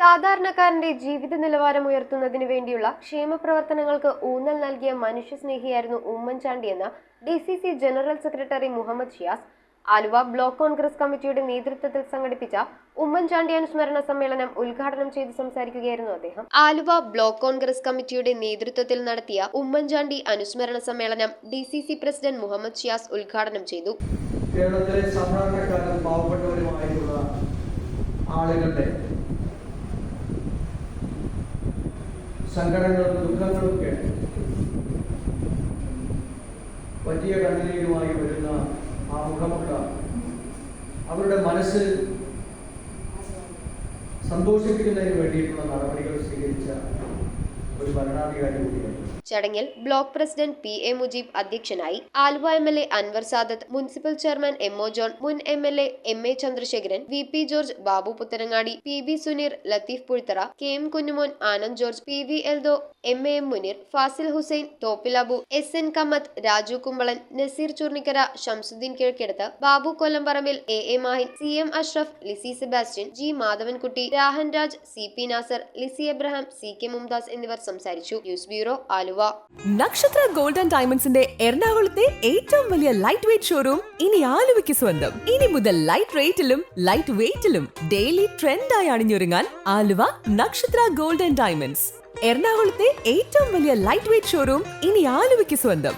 സാധാരണക്കാരന്റെ ജീവിത നിലവാരം ഉയർത്തുന്നതിനു വേണ്ടിയുള്ള ക്ഷേമ പ്രവർത്തനങ്ങൾക്ക് ഊന്നൽ നൽകിയ മനുഷ്യസ്നേഹിയായിരുന്നു ഉമ്മൻചാണ്ടിയെന്ന് DCC general secretary Muhammad Shiyas. Aluva block Congress കമ്മിറ്റിയുടെ നേതൃത്വത്തിൽ സംഘടിപ്പിച്ച ഉമ്മൻചാണ്ടി അനുസ്മരണ സമ്മേളനം ഉദ്ഘാടനം ചെയ്ത് സംസാരിക്കുകയായിരുന്നു അദ്ദേഹം. ആലുവ ബ്ലോക്ക് കോൺഗ്രസ് കമ്മിറ്റിയുടെ നേതൃത്വത്തിൽ നടത്തിയ ഉമ്മൻചാണ്ടി അനുസ്മരണ സമ്മേളനം DCC പ്രസിഡന്റ് മുഹമ്മദ് ഷിയാസ് ഉദ്ഘാടനം ചെയ്തു. കേരളത്തിലെ സാധാരണക്കാരും പാവപ്പെട്ടവരുമായിട്ടുള്ള ആളുകളുടെ സങ്കടങ്ങളും ദുഃഖങ്ങളും കേട്ട് വലിയ കണ്ണീരുമായി വരുന്ന ആ മുഖമുള്ള അവരുടെ മനസ്സിൽ സന്തോഷിപ്പിക്കുന്നതിന് വേണ്ടിയിട്ടുള്ള നടപടികൾ സ്വീകരിച്ച ഒരു ഭരണാധികാരി കൂടിയാണ്. ചടങ്ങിൽ ബ്ലോക്ക് പ്രസിഡന്റ് PA മുജീബ് അധ്യക്ഷനായി. Aluva MLA Anwar Sadath, municipal chairman MO John, മുൻ MLA MA Chandrasekharan, VP George, Babu Puthanangadi, PB Suneer, Latheef Puzhuthara, KM Kunjumon, Anand George, PV Eldho, MAM Muneer, Fazil Hussain, Thoppil Abu, SN Kammath, Raju Kumbalan, Naseer Choornikkara, Shamsuddeen Kizhakkeduth, Babu Kollamparambil, AA Mahin, CM Ashraf, Lissy Sebastian, G Madhavankutty, Rahan Raj, CP Nasar, Lissy Abraham, CK Mumtaz എന്നിവർ സംസാരിച്ചു. News bureau, Aluva. Nakshatra gold and ഡയമണ്ട്സിന്റെ എറണാകുളത്തെ ഏറ്റവും വലിയ ലൈറ്റ് വെയ്റ്റ് ഷോറൂം ഇനി ആലുവയ്ക്ക് സ്വന്തം. ഇനി മുതൽ light റേറ്റിലും light വെയ്റ്റിലും daily ട്രെൻഡായി അണിഞ്ഞൊരുങ്ങാൻ Aluva Nakshatra gold and diamonds. എറണാകുളത്തെ ഏറ്റവും വലിയ ലൈറ്റ് വെയ്റ്റ് ഷോറൂം ഇനി ആലുവയ്ക്ക് സ്വന്തം.